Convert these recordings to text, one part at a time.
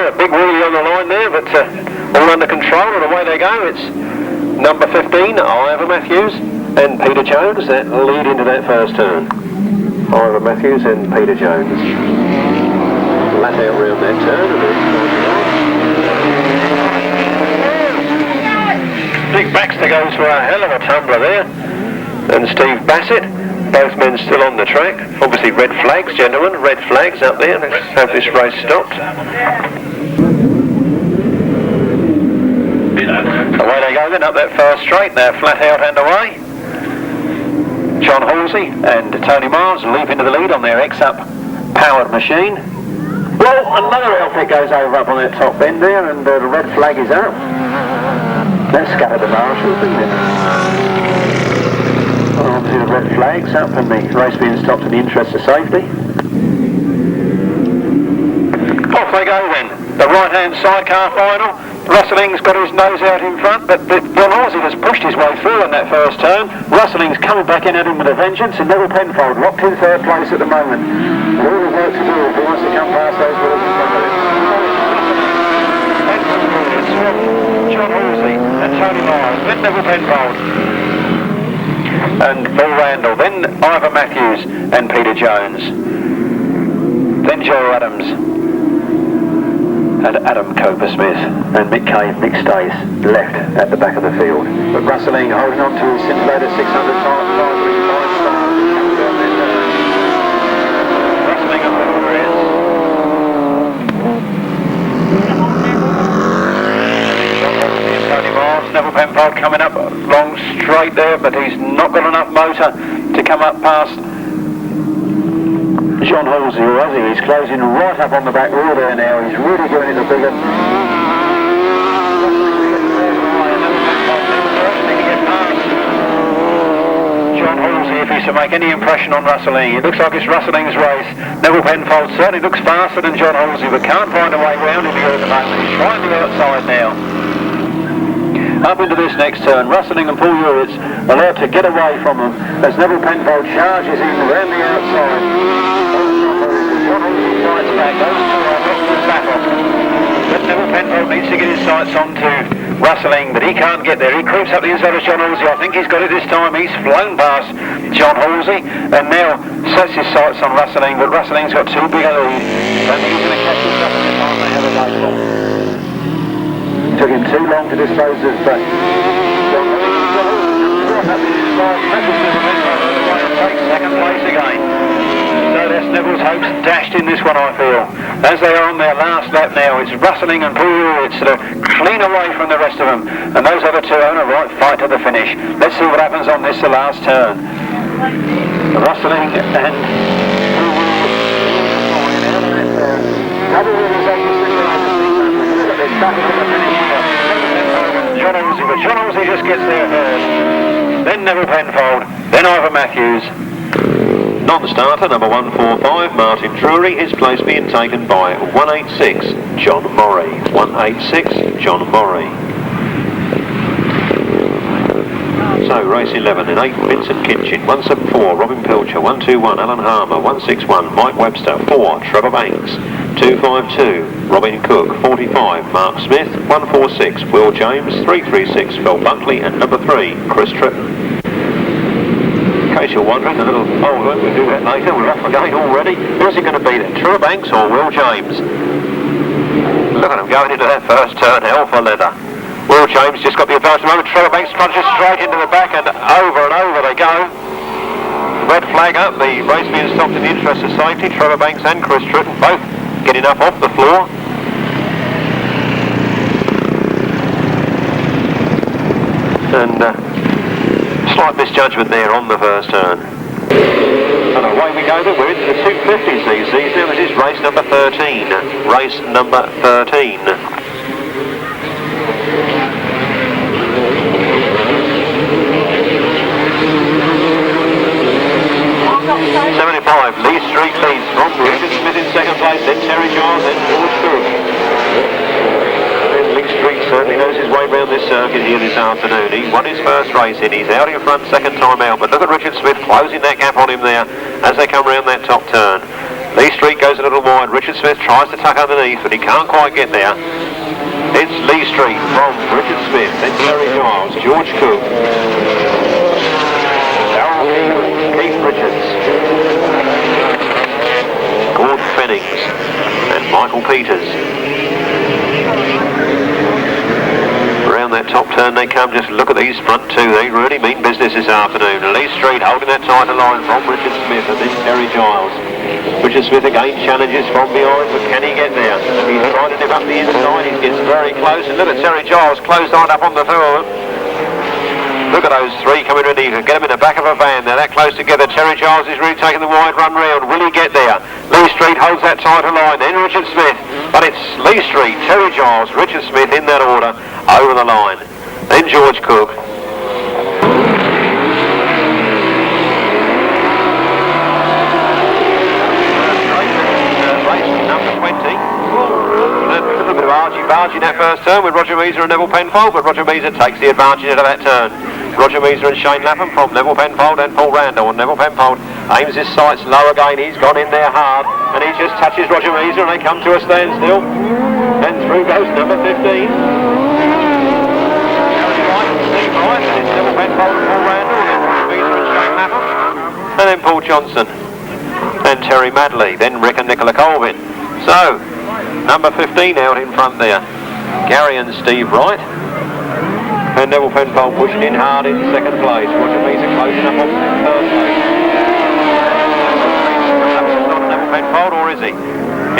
a big wheelie on the line there, but all under control, and away they go. It's number 15, Ivor Matthews and Peter Jones that lead into that first turn. Ivor Matthews and Peter Jones. Lat out round that turn, and then Mick Baxter goes for a hell of a tumbler there, and Steve Bassett. Both men still on the track. Obviously red flags, gentlemen, red flags up there. Let's have this race stopped. Away they go then, up that first straight. They're flat out and away. John Halsey and Tony Miles leap into the lead on their X-Up powered machine. Well, another outfit goes over up on that top end there, and the red flag is up. Let's scatter the marshals, isn't it? Obviously the red flag's up and the race being stopped in the interest of safety. Off they go then. The right-hand sidecar final. Rustling's got his nose out in front, but John Halsey has pushed his way through in that first turn. Rustling's coming back in at him with a vengeance, and Nevill Penfold locked in third place at the moment. All the work to do if he wants to come past those wheels in front of him. John Halsey and Tony Miles, then Nevill Penfold. And Bill Randall, then Ivor Matthews and Peter Jones, then Joe Adams and Adam Coper-Smith, and Mick Cave, Mick stays left at the back of the field. But Rustling holding on to his Scintillator 600 time. Rustling up the rear. Tony Miles, Nevill Penfold coming up long straight there, but he's not got enough motor to come up past John Halsey, who has he? He's closing right up on the back wheel there now. He's really going in the bigger. John Halsey, if he's to make any impression on Rustling, it looks like it's Rustling's race. Nevill Penfold certainly looks faster than John Halsey, but can't find a way round him here at the moment. He's trying the outside now. Up into this next turn, Rustling and Paul Uritz allowed to get away from them as Nevill Penfold charges in around the outside. John Halsey fights back, those two are knocked the back off. But Nevill Penfold needs to get his sights on to Rustling, but he can't get there. He creeps up the inside of John Halsey. I think he's got it this time. He's flown past John Halsey and now sets his sights on Rustling, but Rustling's got too big a lead. I don't think he's going to catch this up at the time they have a baseball. Took him too long to dispose of John Halsey. Second place again. So that's Neville's hopes dashed in this one, I feel. As they are on their last lap now, it's Rustling and Paul Uritz that are clean away from the rest of them, and those other two are on a right fight to the finish. Let's see what happens on this, the last turn. Rustling and John Halsey, but John Halsey just gets there first. Then Nevill Penfold, then Ivor Matthews. Non-starter number 145, Martin Drury, his place being taken by 186, John Morrie. 186, John Morrie. So race 11 in 8, Vincent Kinchin. 174, Robin Pilcher. 121, Alan Harmer. 161, Mike Webster. 4, Trevor Banks. 252, Robin Cook. 45, Mark Smith. 146, Will James. 336, Phil Bunkley, and number 3, Chris Tritton. In case you're wondering, a little, we'll do that later, we're off again already. Who's it going to be then, Trevor Banks or Will James? Look at him going into that first turn, hell for leather. Will James just got the advantage moment. Trevor Banks plunges straight into the back and over they go. Red flag up, the race being stopped in the interest of safety. Trevor Banks and Chris Tritton both getting up off the floor. And slight misjudgment there on the first turn. And away we go then, we're into the 250cc. Now this is race number 13. Race number 13. 75, Lee Street leads from Richard Smith in second place, then Terry Giles, then George Cook. Then Lee Street certainly knows his way round this circuit here this afternoon. He won his first race in, he's out in front second time out, but look at Richard Smith closing that gap on him there as they come round that top turn. Lee Street goes a little wide. Richard Smith tries to tuck underneath, but he can't quite get there. It's Lee Street from Richard Smith, then Terry Giles, George Cook, Keith Richards, Gordon Fennings, and Michael Peters. Around that top turn they come. Just look at these front two. They really mean business this afternoon. Lee Street holding that tighter line from Richard Smith, and then Terry Giles. Richard Smith again challenges from behind, but can he get there? He's trying to nip up the inside. He gets very close, and look at Terry Giles close-eyed up on the two of them. Look at those three coming in. You can get them in the back of a van. They're that close together. Terry Giles is really taking the wide run round. Will he get there? Lee Street holds that tighter line. Then Richard Smith. But it's Lee Street, Terry Giles, Richard Smith in that order over the line. Then George Cook. Number 20. A little bit of argy-bargy in that first turn with Roger Measor and Nevill Penfold, but Roger Measor takes the advantage out of that turn. Roger Measor and Shane Lapham from Nevill Penfold and Paul Randall. And Nevill Penfold aims his sights low again. He's gone in there hard, and he just touches Roger Measor, and they come to a standstill. And through goes number 15. Steve Wright, and it's Nevill Penfold and Paul Randall, then Roger Measor and Shane Lapham, and then Paul Johnson and Terry Madley, then Rick and Nicola Colvin. So, number 15 out in front there. Gary and Steve Wright. And Nevill Penfold pushing in hard in second place. Roger Measor closing up on third place. Not Nevill Penfold, or is he?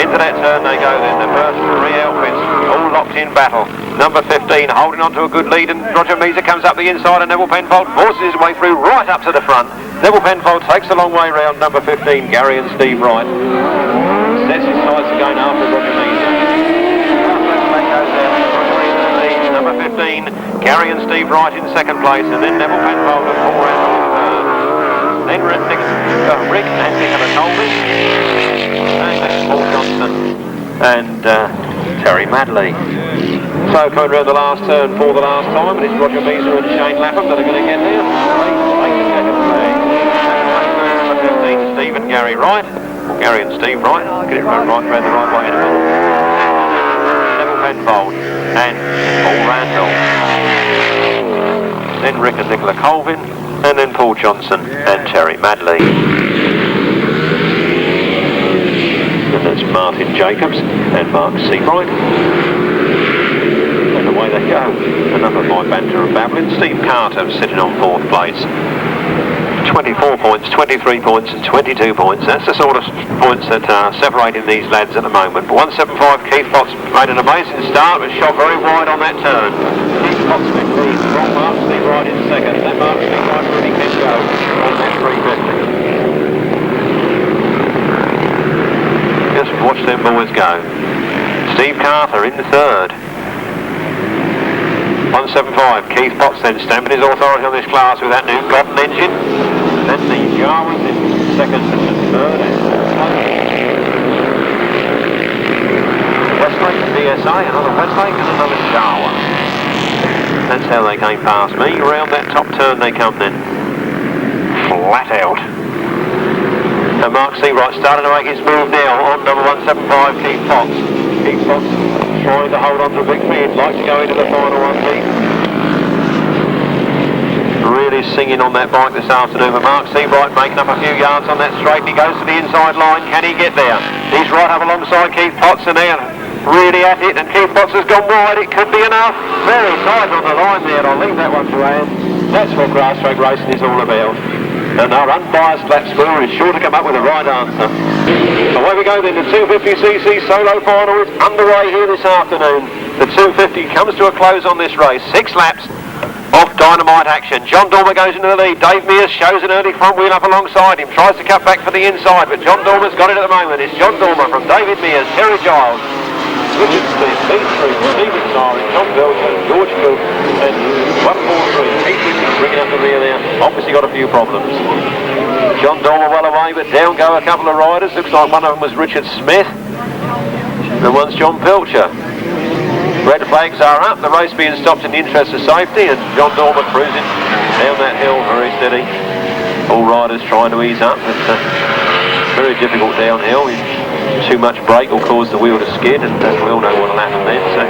Into that turn they go then. The first three outfits all locked in battle. Number 15 holding on to a good lead, and Roger Measor comes up the inside, and Nevill Penfold forces his way through right up to the front. Nevill Penfold takes a long way round number 15, Gary and Steve Wright. Sets his sights again after Roger Measor. Number 15, Gary and Steve Wright in second place, and then Nevill Penfold and Paul Randall in third. Then Rick and Nicola Colvin, and Paul Johnson and Terry Madley. So coming round the last turn for the last time, and it's Roger Measor and Shane Lapham that are going to get there. Number 15, Steve and Gary Wright. Gary and Steve Wright. Get it right round the right way in a minute. Nevill Penfold and Paul Randall. Then Rick and Nicola Colvin, and then Paul Johnson and Terry Madley. And that's Martin Jacobs and Mark Seabright. And away they go. Another Mike Baxter and babbling. Steve Carter sitting on fourth place. 24 points, 23 points and 22 points. That's the sort of points that are separating these lads at the moment. But 175 Keith Potts made an amazing start, but shot very wide on that turn. Keith Potts 15, wrong Mark Steve right in second. That Mark Steve right really can go on that 350. Just watch them boys go. Steve Carter in the third. 175 Keith Potts then stamping his authority on this class with that new Godden engine. Then the Jarvis in second and third. Westlake and DSA, another Westlake and another Jawa. That's how they came past me. Around that top turn they come then. Flat out. And Mark Seabright starting to make his move now on number 175 Keith Potts. Keith Potts trying to hold on to a big lead, like to go into the final one, Keith. Really singing on that bike this afternoon, but Mark Seabright making up a few yards on that straight. He goes to the inside line. Can he get there? He's right up alongside Keith Potts, and they're really at it, and Keith Potts has gone wide. It could be enough. Very tight on the line there, and I'll leave that one to Anne. That's what Grasstrack racing is all about. And our unbiased lap scorer is sure to come up with the right answer. Away we go then, the 250cc solo final is underway here this afternoon. The 250 comes to a close on this race. 6 laps of dynamite action. John Dormer goes into the lead. Dave Mears shows an early front wheel up alongside him. Tries to cut back for the inside, but John Dormer's got it at the moment. It's John Dormer from David Mears, Terry Giles, Richard Smith, Pete Street, Stephen Sari, John Belcher, George Cook, and 143. Pete Richards bringing up the rear there. Obviously got a few problems. John Dormer well away, but down go a couple of riders. Looks like one of them was Richard Smith, and one's John Belcher. Red flags are up, the race being stopped in the interest of safety, and John Dormer cruising down that hill very steady. All riders trying to ease up, but very difficult downhill. Too much brake will cause the wheel to skid, and we all know what will happen then. So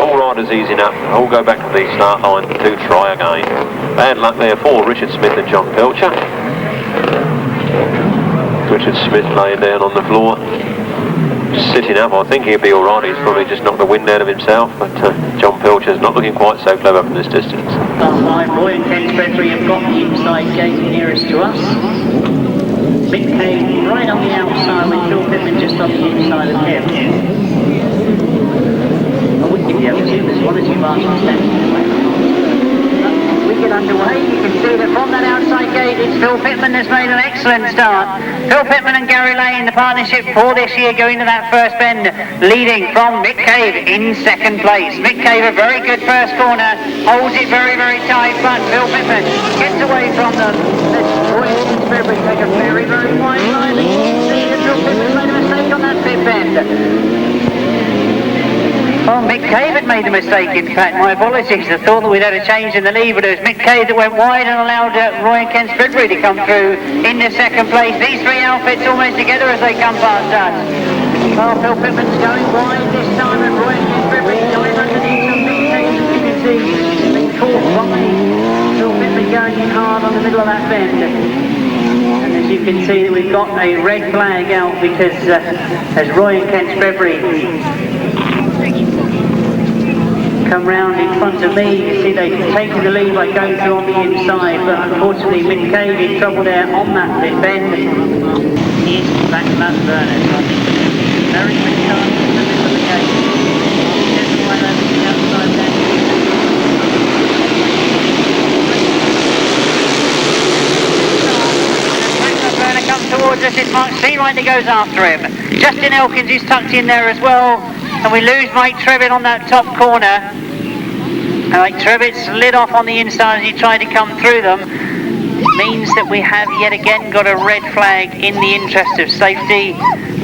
all riders easing up, all go back to the start line to try again. Bad luck there for Richard Smith and John Pilcher. Richard Smith laying down on the floor, sitting up. I think he'll be alright. He's probably just knocked the wind out of himself, but John Pilcher's not looking quite so clever from this distance. Roy and Ken Spencer have got the inside gate nearest to us. Mick Cave right on the outside with Phil Pittman just on the inside of him. I wouldn't give you able to, there's one or two marshals standing in the way. We get underway, you can see that from that outside gate it's Phil Pittman that's made an excellent start. Phil Pittman and Gary Lane, the partnership for this year, going to that first bend, leading from Mick Cave in second place. Mick Cave, a very good first corner, holds it very, very tight, but Phil Pittman gets away from them. Roy and February take a very, very wide line. You can see that Phil Pittman made a mistake on that fifth bend. Oh, Mick Cave had made a mistake, in fact. My apologies. I thought that we'd had a change in the lead, but it was Mick Cave that went wide and allowed Roy and Ken Spencer to come through in the second place. These three outfits almost together as they come past us. Oh, Phil Pittman's going wide this time, and Roy and Ken Spencer going underneath some Mick Cave. You can see he's been caught by Phil Pittman going in hard on the middle of that bend. And as you can see, we've got a red flag out because as Roy and Ken Spencer come round in front of me, you see they've taken the lead by going through on the inside, but unfortunately Mick Cave in trouble there on that fifth bend. He is back to that burner, so I think very quick start in the middle of the gate. Just right over the outside there. Burner comes towards us, it's Mark Seabright that goes after him. Justin Elkins is tucked in there as well. And we lose Mike Trevitt on that top corner. And Mike Trevitt slid off on the inside as he tried to come through them. Means that we have yet again got a red flag in the interest of safety.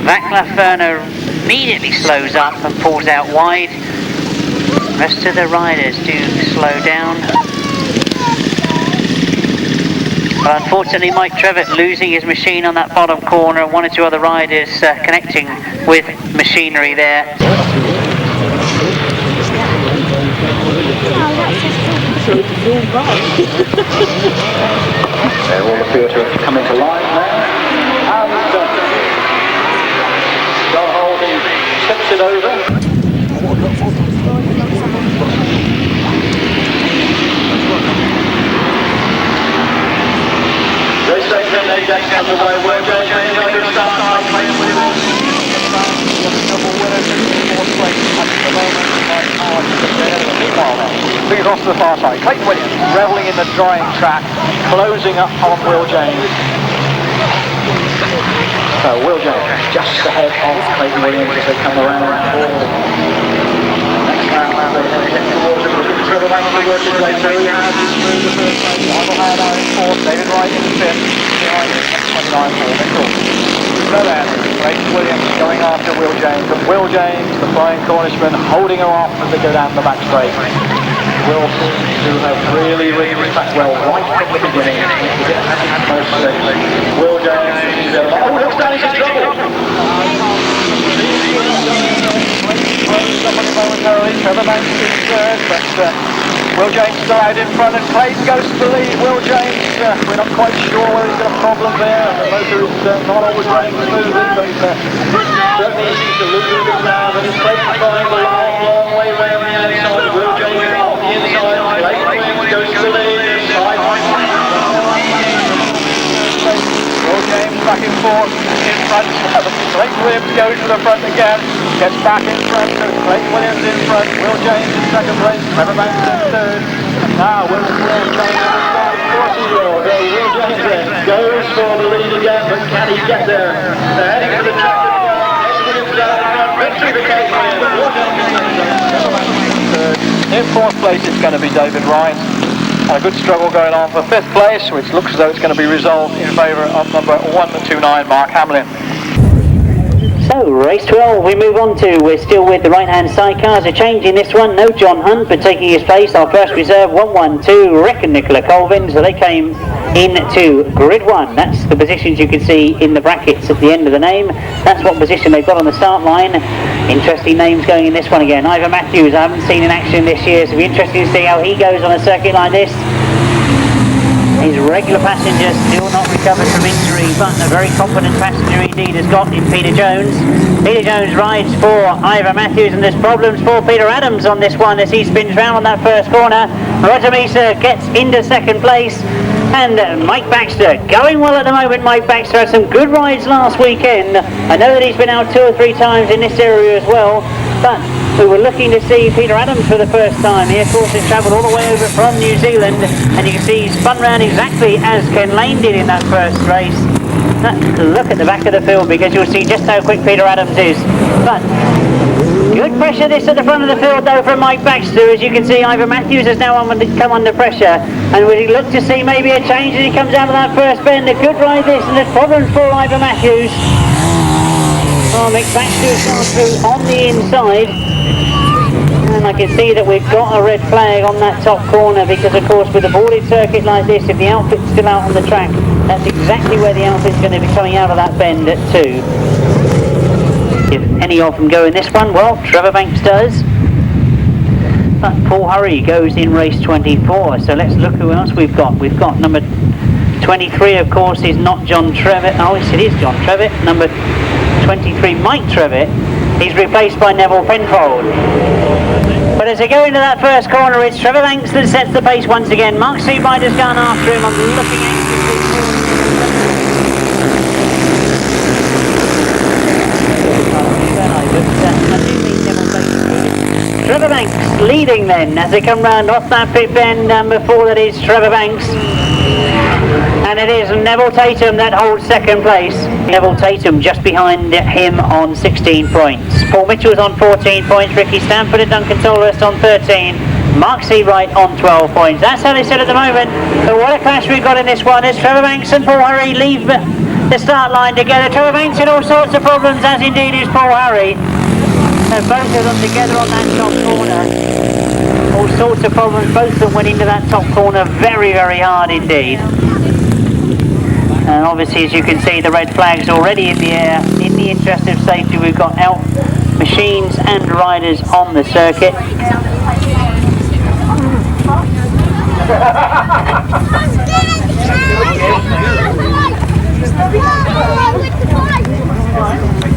Vaclav Werner immediately slows up and pulls out wide. The rest of the riders do slow down. But unfortunately Mike Trevitt losing his machine on that bottom corner, and one or two other riders connecting with machinery there. They all appear to have come into line now. And John Halden steps it over. Race underway, well John Halden over to start by Clayton Williams. Double winners in the fourth place at the moment. Bring across to the far side. Clayton Williams revelling in the drying track, closing up on Will James. Will James just ahead of Clayton Williams as they come around. Next round, they get towards Trevor Banks working his way through. Through the first place. Michael Howard in fourth, David Wright in fifth. Behind him, 29 for Mick. So then, Clayton Williams going after Will James, and Will James, the flying Cornishman, holding her off as they go down the back straight. Will seems to have really tracked well right from the beginning. Will James, looks down into trouble. Momentarily, Trevor Banks in third, but Will James still out in front, and Clayton goes to the lead. Will James, we're not quite sure whether he's got a problem there. The motor is not always running smoothly, but certainly he seems to lose a bit now. But it's Clayton flying the long way around the outside. Will James on the inside. Clayton Williams goes to the lead. Will James back in fourth, in front. Clayton Williams goes to the front again. Gets back in front, so Clayton Williams in front, Will James in second place, Trevor Banks in third. Now Will James coming in the start, of course he will. Will James goes for the lead again, but can he get there? They're heading for the track. Williams down in front, victory for Clayton Williams. In fourth place it's going to be David Wright. A good struggle going on for fifth place, which looks as though it's going to be resolved in favour of number 129, Mark Hamlin. So, race 12 we move on to. We're still with the right-hand sidecars. A change in this one. No John Hunt, but taking his place, our first reserve, 112, Rick and Nicola Colvin. So they came into grid 1. That's the positions you can see in the brackets at the end of the name. That's what position they've got on the start line. Interesting names going in this one again. Ivor Matthews, I haven't seen in action this year, so it'll be interesting to see how he goes on a circuit like this. His regular passenger still not recovered from injury, but a very competent passenger indeed has got in Peter Jones. Peter Jones rides for Ivor Matthews, and there's problems for Peter Adams on this one as he spins round on that first corner. Roger Measor gets into second place, and Mike Baxter going well at the moment. Mike Baxter had some good rides last weekend. I know that he's been out 2 or 3 times in this area as well, but we were looking to see Peter Adams for the first time. He of course has travelled all the way over from New Zealand, and you can see he spun round exactly as Ken Lane did in that first race. Look at the back of the field because you'll see just how quick Peter Adams is. But good pressure this at the front of the field though from Mike Baxter. As you can see, Ivor Matthews has now come under pressure, and we look to see maybe a change as he comes out of that first bend. A good ride this, and there's problems for Ivor Matthews. Oh, Mick Baxter has gone through on the inside, and I can see that we've got a red flag on that top corner because of course with a boarded circuit like this, if the outfit's still out on the track, that's exactly where the outfit's going to be coming out of that bend at 2. If any of them go in this one, well, Trevor Banks does. But Paul Hurry goes in race 24. So let's look who else we've got. We've got number 23, of course, is not John Trevitt. Oh, yes, it is John Trevitt. Number 23, Mike Trevitt. He's replaced by Nevill Penfold. But as they go into that first corner, it's Trevor Banks that sets the pace once again. Mark Seabright has gone after him. I'm looking anxiously. Trevor Banks leading then as they come round off that pit bend. Number 4, that is Trevor Banks. And it is Neville Tatum that holds second place. Neville Tatum just behind him on 16 points. Paul Mitchell's on 14 points. Ricky Stanford and Duncan Tolhurst on 13. Mark Seabright on 12 points. That's how they sit at the moment. But what a clash we've got in this one as Trevor Banks and Paul Hurry leave the start line together. Trevor Banks in all sorts of problems, as indeed is Paul Hurry. And both of them together on that top corner. All sorts of problems. Both of them went into that top corner very, very hard indeed. And obviously, as you can see, the red flag's already in the air. In the interest of safety, we've got out machines and riders on the circuit.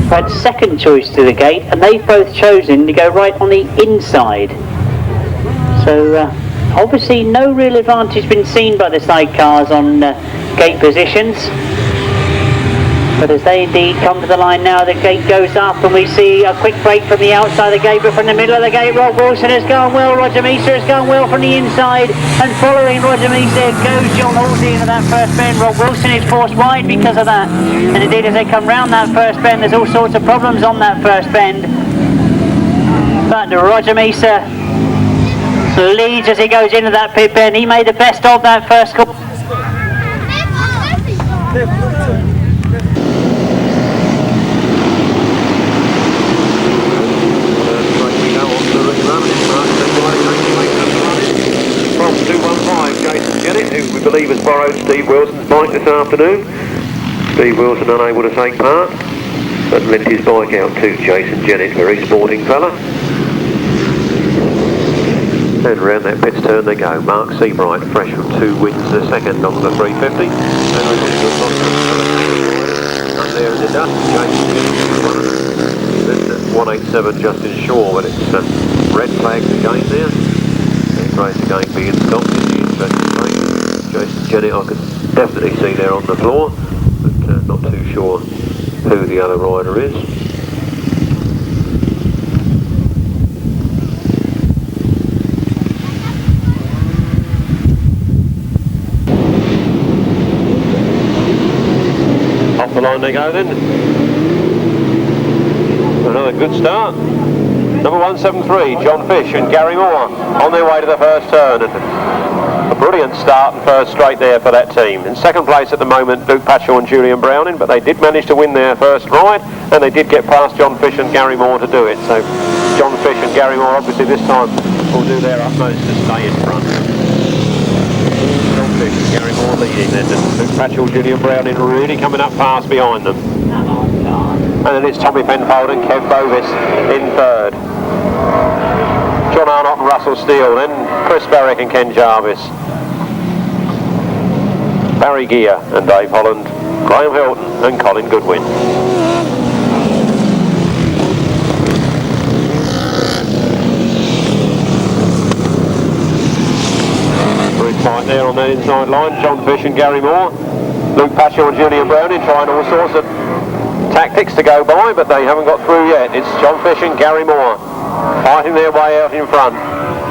Had second choice to the gate, and they've both chosen to go right on the inside. So obviously no real advantage been seen by the sidecars on gate positions. But as they indeed come to the line now, the gate goes up and we see a quick break from the outside of the gate, but from the middle of the gate, Rob Wilson has gone well, Roger Measor has gone well from the inside, and following Roger Measor goes John Halden into that first bend. Rob Wilson is forced wide because of that, and indeed as they come round that first bend, there's all sorts of problems on that first bend. But Roger Measor leads as he goes into that pit bend. He made the best of that first corner. From 215, Jason Jennett, who we believe has borrowed Steve Wilson's bike this afternoon. Steve Wilson unable to take part, but lent his bike out to Jason Jennett, very sporting fella. And round that pits turn they go. Mark Seabright, fresh from 2 wins a second on the 350. And there in the dust, Jason Jennett, 187 Justin Shaw, but it's red flags again there. Race again being stopped in the interesting race. Jason Jennett I could definitely see there on the floor, but not too sure who the other rider is. Off the line they go then. Another good start. Number 173, John Fish and Gary Moore on their way to the first turn. And the brilliant start and first straight there for that team. In second place at the moment, Luke Patchell and Julian Browning, but they did manage to win their first ride, and they did get past John Fish and Gary Moore to do it. So John Fish and Gary Moore obviously this time will do their utmost to stay in front. John Fish and Gary Moore leading then, and Luke Patchell, Julian Browning really coming up fast behind them. And then it's Tommy Penfold and Kev Bovis in third. John Arnott and Russell Steele, then Chris Barrick and Ken Jarvis. Barry Gear and Dave Holland, Graham Hilton and Colin Goodwin. Very tight there on that inside line, John Fish and Gary Moore. Luke Patchell and Julian Browning trying all sorts of tactics to go by, but they haven't got through yet. It's John Fish and Gary Moore fighting their way out in front.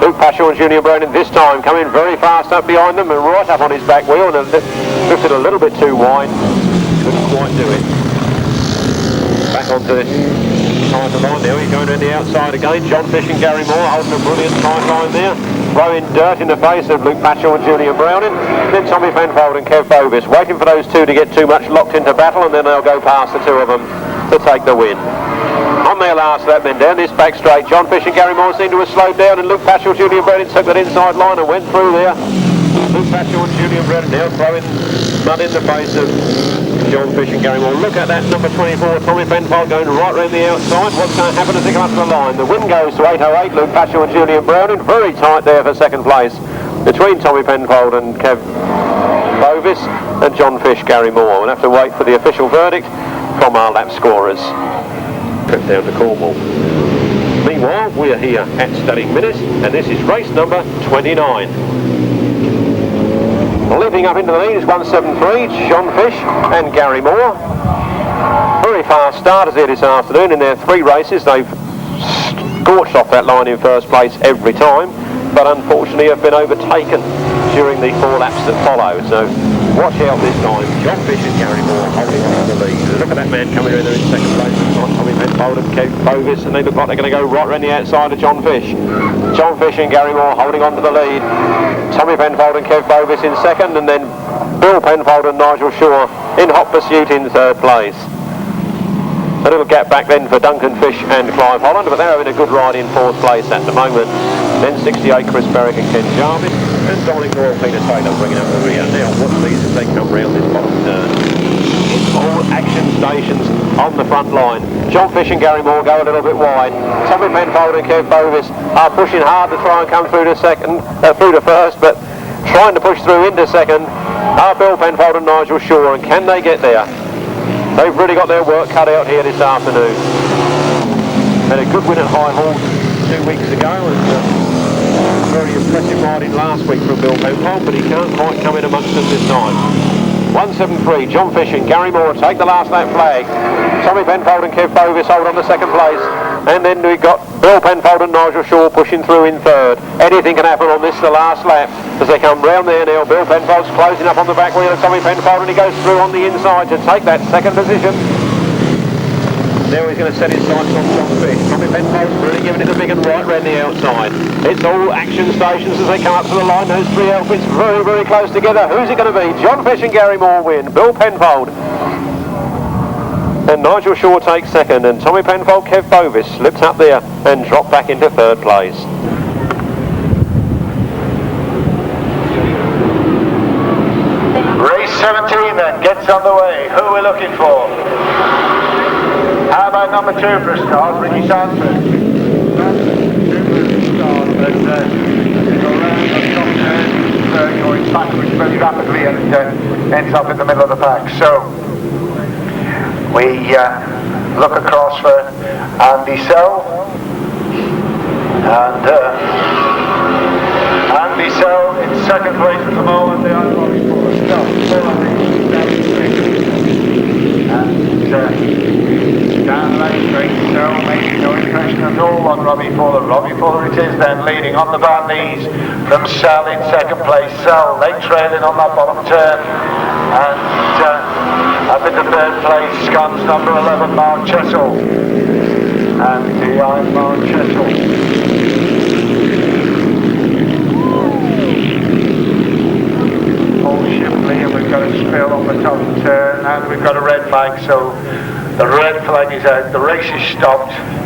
Luke Patchell and Julian Browning this time coming very fast up behind them and right up on his back wheel, and lifted a little bit too wide. Couldn't quite do it. Back onto the side of the line now. He's going around the outside again. John Fish and Gary Moore holding a brilliant tight line there. Throwing dirt in the face of Luke Patchell and Julian Browning. Then Tommy Penfold and Kev Bovis waiting for those two to get too much locked into battle, and then they'll go past the two of them to take the win. On their last lap then, down this back straight, John Fish and Gary Moore seemed to have slowed down, and Luke Patchell, Julian Browning took that inside line and went through there. Luke Patchell and Julian Browning now throwing mud in the face of John Fish and Gary Moore. Look at that number 24, Tommy Penfold going right round the outside. What's going to happen as they come up to the line? The win goes to 8:08, Luke Patchell and Julian Browning. Very tight there for second place between Tommy Penfold and Kev Bovis and John Fish, Gary Moore. We'll have to wait for the official verdict from our lap scorers. Trip down to Cornwall. Meanwhile, we're here at Stelling Minnis, and this is race number 29. Leading up into the lead is 173, John Fish and Gary Moore. Very fast starters here this afternoon in their three races. They've scorched off that line in first place every time, but unfortunately have been overtaken during the 4 laps that follow. So watch out this time. John Fish and Gary Moore holding on to the lead. Look at that man coming in there in second place. Tommy Penfold and Kev Bovis, and they look like they're going to go right around the outside of John Fish. John Fish and Gary Moore holding on to the lead. Tommy Penfold and Kev Bovis in second, and then Bill Penfold and Nigel Shaw in hot pursuit in third place. A little gap back then for Duncan Fish and Clive Holland, but they're having a good ride in fourth place at the moment. Then 68, Chris Barrick and Ken Jarvis, and Dominic Royal, Peter Taylor bringing up the rear. Now watch these as they come round this bottom turn. It's all action stations on the front line. John Fish and Gary Moore go a little bit wide. Tommy Penfold and Kev Bovis are pushing hard to try and come through to first, but trying to push through into second are Bill Penfold and Nigel Shaw, and can they get there? They've really got their work cut out here this afternoon. Had a good win at High Hall 2 weeks ago, and very impressive riding last week from Bill Penfold, but he can't quite come in amongst them this time. 173, John Fish and Gary Moore take the last lap flag. Tommy Penfold and Kev Bovis hold on to second place, and then we've got Bill Penfold and Nigel Shaw pushing through in third. Anything can happen on this, the last lap, as they come round there now. Bill Penfold's closing up on the back wheel of Tommy Penfold, and he goes through on the inside to take that second position. Now he's going to set his sights on John Fish. Tommy Penfold's really giving it a big and right round the outside. It's all action stations as they come up to the line. Those three outfits very, very close together. Who's it going to be? John Fish and Gary Moore win. Bill Penfold and Nigel Shaw takes second, and Tommy Penfold, Kev Bovis slips up there and dropped back into third place. Race 17 then gets underway. Who are we looking for? How about number 2 for a start, Ricky Sanford? Going backwards very rapidly and ends up in the middle of the pack. So we look across for Andy Sell, and Andy Sell in second place at the moment. They are looking for a start. Down lane straight, so making no impression at all on Robbie Fuller. Robbie Fuller it is then, leading on the bad knees from Sell in second place. Sell then trailing on that bottom turn, and up into third place comes number 11 Mark Chessel, and behind Mark Chessel like the race is stopped.